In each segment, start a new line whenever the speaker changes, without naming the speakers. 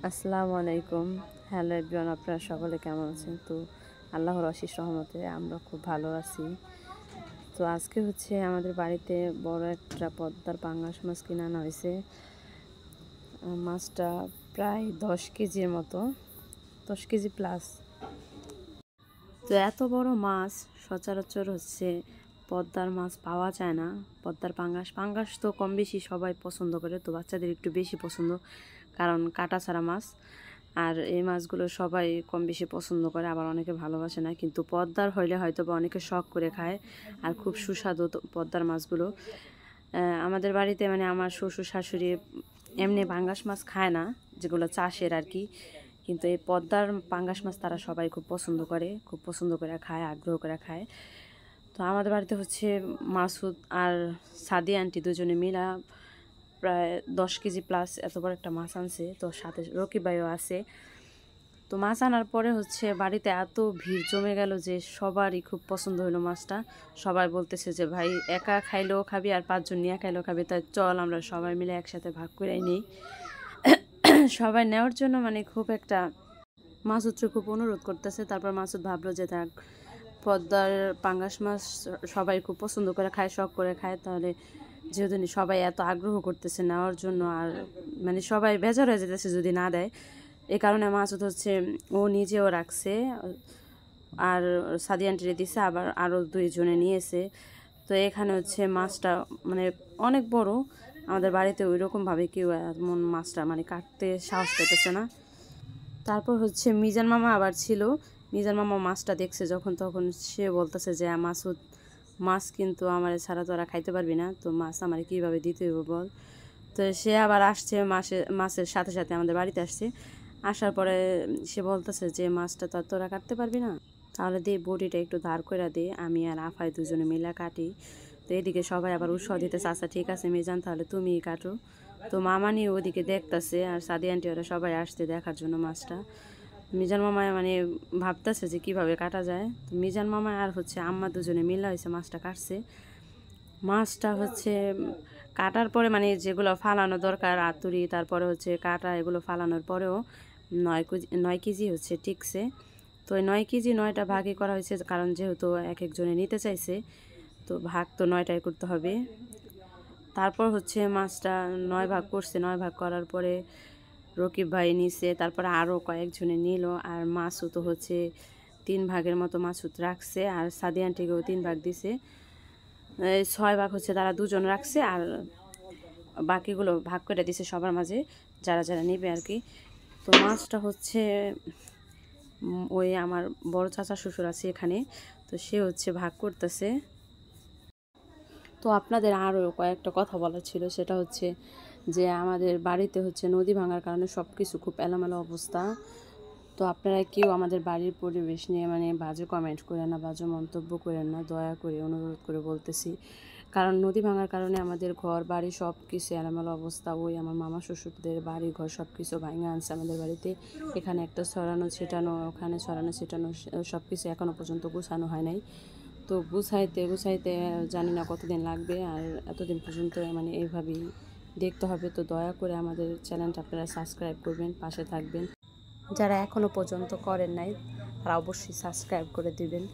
আসসালামু আলাইকুম। Hello everyone, আপনারা সকলে কেমন আছেন? তো আল্লাহর অশেষ রহমতে আমরা খুব ভালো আছি। তো আজকে হচ্ছে আমাদের বাড়িতে বড় একটা পদ্মার পাঙ্গাস মাছ কিনে আনা হয়েছে। মাছটা প্রায় 10 কেজির মতো, 10 কেজি প্লাস। তো এত বড় মাছ সচরাচর হচ্ছে পদ্মার মাছ পাওয়া যায় না। পদ্মার পাঙ্গাস তো কম বেশি সবাই পছন্দ করে, তো বাচ্চাদের একটু বেশি পছন্দ, কারণ কাটা ছাড়া মাছ। আর এই মাছগুলো সবাই কম বেশি পছন্দ করে, আবার অনেকে ভালোবাসে না। কিন্তু পদ্মার হইলে হয়তো বা অনেকে শখ করে খায়, আর খুব সুস্বাদু পদ্মার মাছগুলো। আমাদের বাড়িতে মানে আমার শ্বশুর শাশুড়ি এমনি পাঙ্গাস মাছ খায় না, যেগুলো চাষের আর কি। কিন্তু এই পদ্মার পাঙ্গাস মাছ তারা সবাই খুব পছন্দ করে খায়, আগ্রহ করে খায়। তো আমাদের বাড়িতে হচ্ছে মাসুদ আর সাদি আন্টি দুজনে মিলা প্রায় 10 কেজি প্লাস এত বড় একটা মাছ আনছে। তো সাথে রকি ভাইও আছে। তো মাছ আনার পরে হচ্ছে বাড়িতে এত ভিড় জমে গেল যে সবারই খুব পছন্দ হলো মাছটা। সবাই বলতেছে যে ভাই একা খাইলেও খাবি আর 5 জন নিয়ে খাইলেও খাবি, তাই চল আমরা সবাই মিলে একসাথে ভাগ করে নিই। সবাই নেওয়ার জন্য মানে খুব একটা মাসুদকে খুব অনুরোধ করতেছে। তারপর মাসুদ ভাবলো যে থাক, পদ্মার পাঙ্গাস মাছ সবাই খুব পছন্দ করে খায়, শখ করে খায়, তাহলে যেহেতু সবাই এত আগ্রহ করতেছে নেওয়ার জন্য, আর মানে সবাই বেজার হয়ে যেতেছে যদি না দেয়, এই কারণে মাসুদ হচ্ছে ও নিজেও রাখছে আর সাদি আন্টিরে দিছে, আবার আরও 2 জনে নিয়েছে। তো এখানে হচ্ছে মাছটা মানে অনেক বড়। আমাদের বাড়িতে ওই রকমভাবে কেউ এমন মাছটা মানে কাটতে সাহস পেতেছে না। তারপর হচ্ছে মিজান মামা আবার ছিল। মিজান মামা মাছটা দেখছে যখন, তখন সে বলতেছে যে মাসুদ, মাছ কিন্তু আমার ছাড়া তোরা খাইতে পারবি না, তো মাছ আমার কীভাবে দিতে হইব বল। তো সে আবার আসছে, মাছের সাথে সাথে আমাদের বাড়িতে আসছে। আসার পরে সে বলতেছে যে মাছটা তো আর তোরা কাটতে পারবি না, তাহলে দে বটিটা একটু ধার করে দে, আমি আর আফাই দুজনে মিলে কাটি। তো এদিকে সবাই আবার উৎসাহ দিতেছে, আচ্ছা ঠিক আছে মিজান, তাহলে তুমিই কাটো। তো মামা নিয়ে ওদিকে দেখতেছে, আর সাদি আন্টি ওরা সবাই আসছে দেখার জন্য মাছটা। মিজান মামায় মানে ভাবতেছে যে কিভাবে কাটা যায়। তো মিজান মামা আর হচ্ছে আম্মা দুজনে মিলে হয়েছে মাছটা কাটছে। মাছটা হচ্ছে কাটার পরে মানে যেগুলো ফালানো দরকার, আতুরি তারপরে হচ্ছে কাটা, এগুলো ফালানোর পরেও 9 কেজি হচ্ছে টিকছে। তো ওই 9 কেজি 9টা ভাগই করা হয়েছে, কারণ যেহেতু এক একজনে নিতে চাইছে, তো ভাগ তো 9টাই করতে হবে। তারপর হচ্ছে মাছটা 9 ভাগ করছে। 9 ভাগ করার পরে রকিব ভাই নিছে, তারপরে আরও কয়েকজনে নিল। আর মাছও তো হচ্ছে 3 ভাগের মতো মাছুদ রাখছে, আর সাদি আন্টিকেও 3 ভাগ দিছে। 6 ভাগ হচ্ছে তারা 2জন রাখছে, আর বাকিগুলো ভাগ করে দিছে সবার মাঝে, যারা যারা নেবে আর কি। তো মাছটা হচ্ছে ওই আমার বড় চাচা শ্বশুর আছে এখানে, তো সে হচ্ছে ভাগ করতেছে। তো আপনাদের আরও কয়েকটা কথা বলার ছিল, সেটা হচ্ছে যে আমাদের বাড়িতে হচ্ছে নদী ভাঙার কারণে সব কিছু খুব এলোমেলো অবস্থা। তো আপনারা কেউ আমাদের বাড়ির পরিবেশ নিয়ে মানে বাজে কমেন্ট করেন না, বাজে মন্তব্য করেন না, দয়া করে অনুরোধ করে বলতেছি। কারণ নদী ভাঙার কারণে আমাদের ঘর বাড়ি সব কিছু এলোমেলো অবস্থা। ওই আমার মামা শ্বশুরদের বাড়ি ঘর সব কিছু ভাঙা আনছে আমাদের বাড়িতে। এখানে একটা ছড়ানো ছিটানো, ওখানে ছড়ানো ছিটানো, সব কিছু এখনও পর্যন্ত গুছানো হয় নাই। তো গুছাইতে জানি না কতদিন লাগবে, আর এতদিন পর্যন্ত মানে এইভাবেই দেখতে হবে। তো দয়া করে আমাদের চ্যানেলটা আপনারা সাবস্ক্রাইব করবেন, পাশে থাকবেন। যারা এখনও পর্যন্ত করেন নাই তারা অবশ্যই সাবস্ক্রাইব করে দিবেন।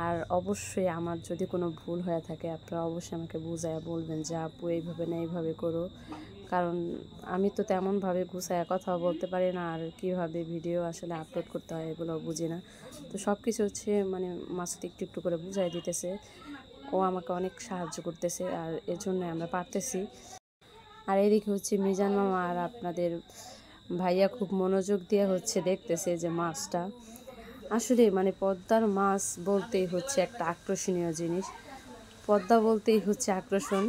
আর অবশ্যই আমার যদি কোনো ভুল হয়ে থাকে আপনারা অবশ্যই আমাকে বুঝাইয়া বলবেন যে আপু এইভাবে না এইভাবে করো, কারণ আমি তো তেমনভাবে গুছাইয়া কথা বলতে পারি না, আর কীভাবে ভিডিও আসলে আপলোড করতে হয় এগুলো বুঝি না। তো সব কিছু হচ্ছে মানে মাসুদ একটু একটু করে বুঝাই দিতেছে, ও আমাকে অনেক সাহায্য করতেছে, আর এর জন্য আমরা পারতেছি। আর এদিকে হচ্ছে মিজান মামা আর আপনাদের ভাইয়া খুব মনোযোগ দিয়ে হচ্ছে দেখতেছে যে মাছটা আসলে মানে পদ্মার মাছ বলতেই হচ্ছে একটা আকর্ষণীয় জিনিস। পদ্মা বলতেই হচ্ছে আকর্ষণ,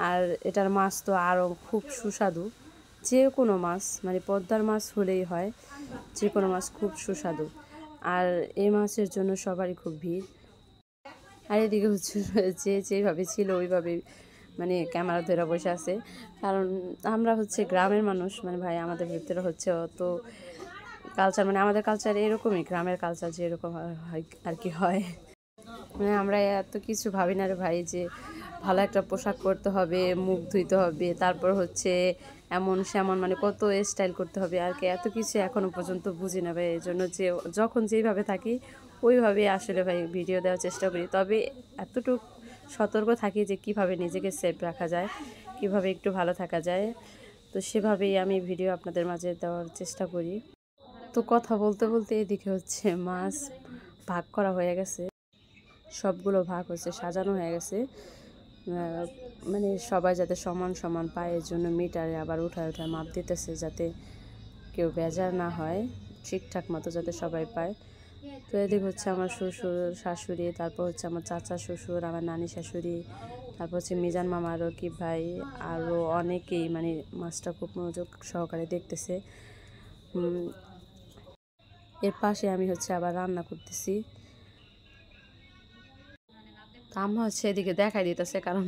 আর এটার মাছ তো আরও খুব সুস্বাদু। যে কোনো মাছ মানে পদ্মার মাছ হলেই হয়, যে কোনো মাছ খুব সুস্বাদু। আর এই মাছের জন্য সবারই খুব ভিড়। আর এদিকে হচ্ছে যে যেভাবে ছিল ওইভাবে মানে ক্যামেরা ধরে বসে আছে, কারণ আমরা হচ্ছে গ্রামের মানুষ, মানে ভাই আমাদের ভিতরে হচ্ছে অত কালচার, মানে আমাদের কালচার এরকমই, গ্রামের কালচার যেরকম হয় আর কি হয়। মানে আমরা এত কিছু ভাবি না রে ভাই, যে ভালো একটা পোশাক পরতে হবে, মুখ ধুইতে হবে, তারপর হচ্ছে এমন সেমন মানে কত স্টাইল করতে হবে আর কি, এত কিছু এখনও পর্যন্ত বুঝি না ভাই। এই জন্য যে যখন যেইভাবে থাকি ওইভাবেই আসলে ভাই ভিডিও দেওয়ার চেষ্টা করি। তবে এতটুকু সতর্ক থাকি যে কিভাবে নিজেকে সেফ রাখা যায়, কিভাবে একটু ভালো থাকা যায়, তো সেভাবেই আমি ভিডিও আপনাদের মাঝে দেওয়ার চেষ্টা করি। তো কথা বলতে বলতে এদিকে হচ্ছে মাছ ভাগ করা হয়ে গেছে, সবগুলো ভাগ হচ্ছে সাজানো হয়ে গেছে, মানে সবাই যাতে সমান সমান পায় এর জন্য মিটারে আবার উঠায় উঠায় মাপ দিতেছে, যাতে কেউ বেজার না হয়, ঠিকঠাক মতো যাতে সবাই পায়। তো এদিকে হচ্ছে আমার শ্বশুর শাশুড়ি, তারপর হচ্ছে আমার চাচা শ্বশুর, আমার নানি শাশুড়ি, তারপর হচ্ছে মিজান মামা, রকিব ভাই, আরও অনেকেই মানে মাছটা খুব মনোযোগ সহকারে দেখতেছে। এর পাশে আমি হচ্ছে আবার রান্না করতেছি। আম্মা হচ্ছে এদিকে দেখাই দিতেছে, কারণ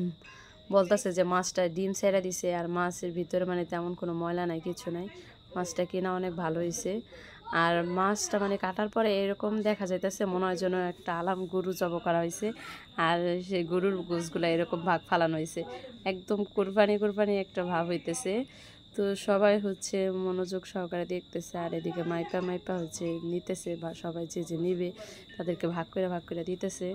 বলতেছে যে মাছটা ডিম ছেড়ে দিছে আর মাছের ভিতরে মানে তেমন কোনো ময়লা নাই, কিছু নাই, মাছটা কিনা অনেক ভালো হয়েছে। আর মাছটা মানে কাটার পরে এরকম দেখা যাইতেছে মনে হয় যেন একটা আলাম গরু জব করা হয়েছে, আর সেই গরুর গোশগুলো এরকম ভাগ ফালানো হয়েছে, একদম কোরবানি কোরবানি একটা ভাব হইতেছে। তো সবাই হচ্ছে মনোযোগ সহকারে দেখতেছে, আর এদিকে মাইপা মাইপা হচ্ছে নিতেছে, বা সবাই যে যে নিবে তাদেরকে ভাগ করে দিতেছে।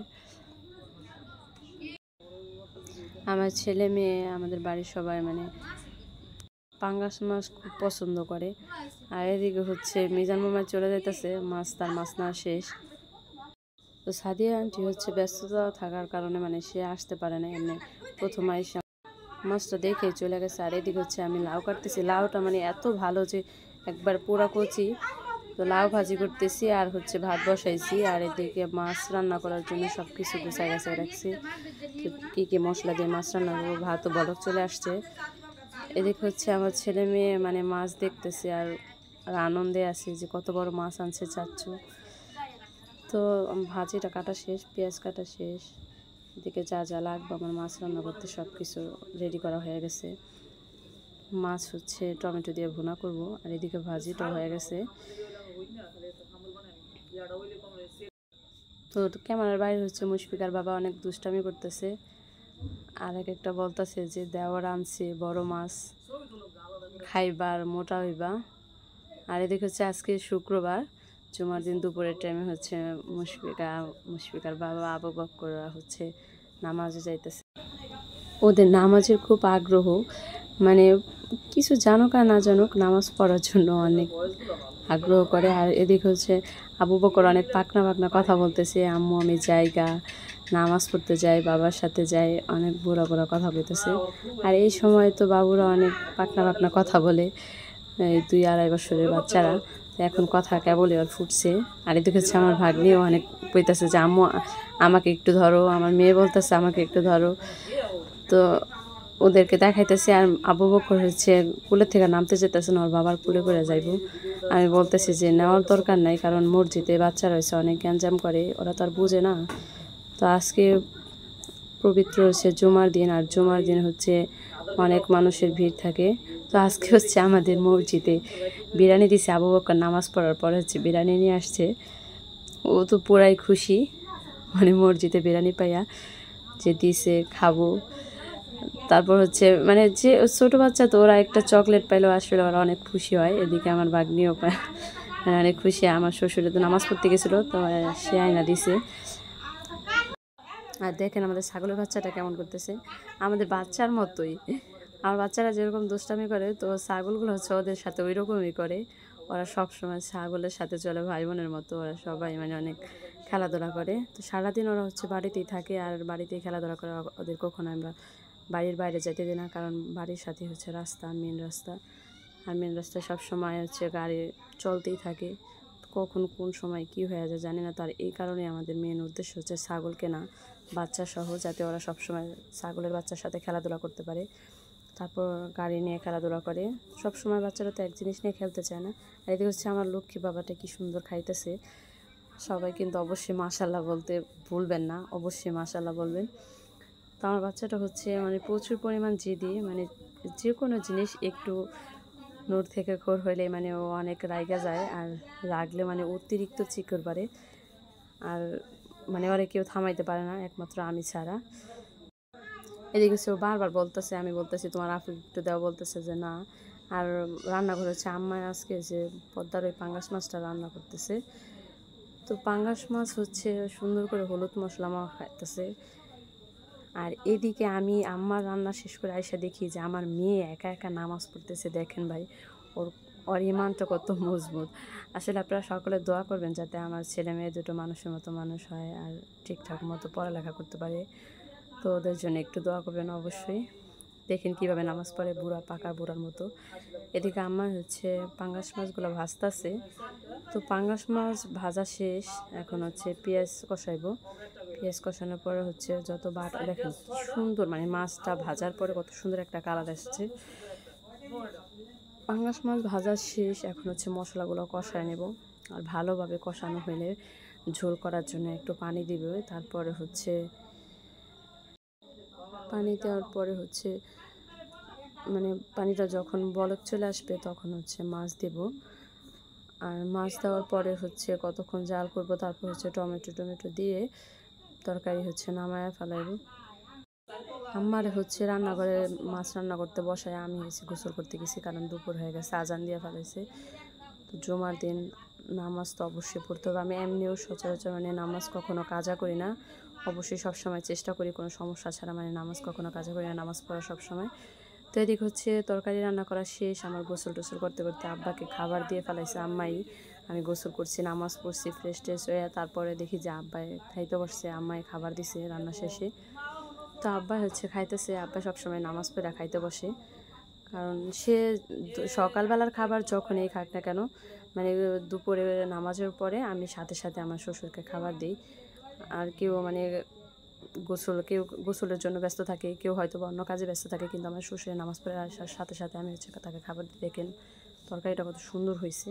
আমার ছেলে মেয়ে আমাদের বাড়ির সবাই মানে পাঙ্গাস মাছ খুব পছন্দ করে। আর এদিকে হচ্ছে মিজান মামা চলে যাইতেছে, তার মাছ না শেষ। তো সাদিয়া আন্টি হচ্ছে ব্যস্ততা থাকার কারণে মানে সে আসতে পারে না, এমনি প্রথম এসে মাছটা দেখে চলে গেছে। আর এদিকে হচ্ছে আমি লাউ কাটতেছি, লাউটা মানে এত ভালো যে একবার পুরা কচি। তো লাউ ভাজি করতেছি আর হচ্ছে ভাত বসাইছি, আর এদিকে মাছ রান্না করার জন্য সব কিছু গুছাই গাছাই রাখছি, কী কী মশলা দিয়ে মাছ রান্না করবো। ভাতও বলক চলে আসছে। এদিকে হচ্ছে আমার ছেলে মেয়ে মানে মাছ দেখতেছে আর আনন্দে আছে যে কত বড় মাছ আনছে চাচ্ছু। তো ভাজিটা কাটা শেষ, পেঁয়াজ কাটা শেষ, এদিকে যা যা লাগবে আমার মাছ রান্না করতে সব কিছু রেডি করা হয়ে গেছে। মাছ হচ্ছে টমেটো দিয়ে ভুনা করব, আর এদিকে ভাজিটাও হয়ে গেছে। তো ক্যামেরার বাইরে হচ্ছে মুশফিকার বাবা অনেক দুষ্টামি করতেছে, আর একটা বলতেছে যে দেওয়ার আনছে বড় মাছ, খাইবার মোটা হইবা। আর এদিকে হচ্ছে আজকে শুক্রবার, জুমার দিন দুপুরের টাইমে হচ্ছে মুশফিকার বাবা আবু বকররা হচ্ছে নামাজে যাইতেছে। ওদের নামাজের খুব আগ্রহ, মানে কিছু জানুক আর না জানুক নামাজ পড়ার জন্য অনেক আগ্রহ করে। আর এদিকে হচ্ছে আবু বকর অনেক পাকনা পাকনা কথা বলতেছে, আম্মু আমি জায়গা নামাজ পড়তে যাই, বাবার সাথে যাই, অনেক বুড়া বুড়া কথা বলতেছে। আর এই সময় তো বাবুরা অনেক পাকনা পাকনা কথা বলে, এই 2-2.5 বছরের বাচ্চারা, এখন কথা কেবলই আর ফুটছে। আর এদিকে হচ্ছে আমার ভাগ্নিও অনেক বলতেছে যে আম্মু আমাকে একটু ধরো, আমার মেয়ে বলতেছে আমাকে একটু ধরো। তো ওদেরকে দেখাইতেছি, আর আবু বকর হচ্ছে কুলের থেকে নামতে যেতেছে না, ওর বাবার কুলে করে যাইব। আমি বলতেছি যে নেওয়ার দরকার নাই, কারণ মসজিদে বাচ্চা রয়েছে অনেক গ্যাঞ্জাম করে, ওরা তো আর বুঝে না। তো আজকে পবিত্র হচ্ছে জুমার দিন, আর জুমার দিন হচ্ছে অনেক মানুষের ভিড় থাকে। তো আজকে হচ্ছে আমাদের মসজিদে বিরিয়ানি দিছে, আবু বকর নামাজ পড়ার পরে হচ্ছে বিরিয়ানি নিয়ে আসছে। ও তো পুরাই খুশি, মানে মসজিদে বিরিয়ানি পাইয়া যে দিছে খাবো। তারপর হচ্ছে মানে যে ছোটো বাচ্চা তো ওরা একটা চকলেট পাইলেও আসলে ওরা অনেক খুশি হয়। এদিকে আমার ভাগ্নিও পায় অনেক খুশি। আমার শ্বশুরে তো নামাজ পড়তে গেছিলো, তো সে আয়না দিছে। আর দেখেন আমাদের ছাগলের বাচ্চাটা কেমন করতেছে, আমাদের বাচ্চার মতোই। আমার বাচ্চারা যেরকম দুষ্টামি করে, তো ছাগলগুলো হচ্ছে ওদের সাথে ওই রকমই করে। ওরা সবসময় ছাগলের সাথে চলে ভাই বোনের মতো, ওরা সবাই মানে অনেক খেলাধুলা করে। তো সারাদিন ওরা হচ্ছে বাড়িতেই থাকে আর বাড়িতেই খেলাধুলা করে, ওদের কখনো আমরা বাড়ির বাইরে যেতে দিই না, কারণ বাড়ির সাথে হচ্ছে রাস্তা, মেন রাস্তা। আর মেন রাস্তায় সবসময় হচ্ছে গাড়ি চলতেই থাকে, কখন কোন সময় কি হয়ে যায় জানি না। তো আর এই কারণে আমাদের মেন উদ্দেশ্য হচ্ছে ছাগল কেনা, বাচ্চা সহ, যাতে ওরা সবসময় ছাগলের বাচ্চার সাথে খেলাধুলা করতে পারে, তারপর গাড়ি নিয়ে খেলাধুলা করে। সব সময় বাচ্চারা তো এক জিনিস নিয়ে খেলতে চায় না। আর এদিকে হচ্ছে আমার লক্ষ্মী বাবাটা কি সুন্দর খাইতেছে। সবাই কিন্তু অবশ্যই মাশাল্লাহ বলতে ভুলবেন না, অবশ্যই মাশাল্লাহ বলবেন। তো আমার বাচ্চাটা হচ্ছে মানে প্রচুর পরিমাণ জেদি, মানে যে কোনো জিনিস একটু নূর থেকে খোর হইলে মানে ও অনেক রাইগা যায়, আর রাগলে মানে অতিরিক্ত চিকর পারে, আর মানে ওরা কেউ থামাইতে পারে না একমাত্র আমি ছাড়া। এদিকে সে বারবার বলতেছে, আমি বলতেছি তোমার আপু একটু দেওয়া, বলতেছে যে না। আর রান্নাঘর হচ্ছে আম্মা আজকে যে পদ্মার ওই পাঙ্গাস মাছটা রান্না করতেছে। তো পাঙ্গাস মাছ হচ্ছে সুন্দর করে হলুদ মশলা মাখাইতেছে। আর এদিকে আমি আম্মার রান্না শেষ করে আইসা দেখি যে আমার মেয়ে একা একা নামাজ পড়তেছে। দেখেন ভাই, ওর ওর ইমানটা কত মজবুত। আসলে আপনারা সকলে দোয়া করবেন যাতে আমার ছেলে মেয়ে দুটো মানুষের মতো মানুষ হয় আর ঠিকঠাক মতো পড়ালেখা করতে পারে। তো ওদের জন্য একটু দোয়া করবেন অবশ্যই। দেখেন কীভাবে নামাজ পড়ে, বুড়া পাকা বুড়ার মতো। এদিকে আমার হচ্ছে পাঙ্গাস মাছগুলো ভাজতেছে। তো পাঙ্গাস মাছ ভাজা শেষ, এখন হচ্ছে পেঁয়াজ কষাইবো। পেঁয়াজ কষানোর পরে হচ্ছে যত বাটা, দেখেন কি সুন্দর, মানে মাছটা ভাজার পরে কত সুন্দর একটা কালার আসছে। পাঙ্গাস মাছ ভাজা শেষ, এখন হচ্ছে মশলাগুলো কষায় নেব। আর ভালোভাবে কষানো হলে ঝোল করার জন্য একটু পানি দিবে। তারপরে হচ্ছে পানি দেওয়ার পরে হচ্ছে মানে পানিটা যখন বলক চলে আসবে তখন হচ্ছে মাছ দেব। আর মাছ দেওয়ার পরে হচ্ছে কতক্ষণ জাল করব, তারপর হচ্ছে টমেটো দিয়ে তরকারি হচ্ছে নামায়া ফেলাইব। আমার হচ্ছে রান্নাঘরে মাছ রান্না করতে বসায়, আমি হচ্ছে গোসল করতে গেছি, কারণ দুপুর হয়ে গেছে, আজান দিয়ে ফেলাইছে। তো জুমার দিন নামাজ তো অবশ্যই পড়তে হবে। আমি এমনিও সচরাচর মানে নামাজ কখনো কাজা করি না, অবশ্যই সবসময় চেষ্টা করি কোনো সমস্যা ছাড়া মানে নামাজ কখনো কাজা করি না, নামাজ পড়া সবসময়। তো এদিক হচ্ছে তরকারি রান্না করা শেষ, আমার গোসল টোসল করতে করতে আব্বাকে খাবার দিয়ে ফেলাইছে আম্মাই। আমি গোসল করছি, নামাজ পড়ছি, ফ্রেশ ট্রেশ হয়ে তারপরে দেখি যে আব্বাই খাইতে বসছে, আম্মাই খাবার দিছে রান্না শেষে। তো আব্বা হচ্ছে খাইতেছে, আব্বা সবসময় নামাজ পড়ে খাইতে বসে, কারণ সে সকালবেলার খাবার যখনই খাক না কেন, মানে দুপুরে নামাজের পরে আমি সাথে সাথে আমার শ্বশুরকে খাবার দিই। আর কেউ মানে কেউ গোসলের জন্য ব্যস্ত থাকে, কেউ হয়তো বা অন্য কাজে ব্যস্ত থাকে, কিন্তু আমার শ্বশুরের নামাজ পড়ে আসার সাথে সাথে আমি হচ্ছে তাকে খাবার দিই। দেখেন তরকারিটা কত সুন্দর হয়েছে।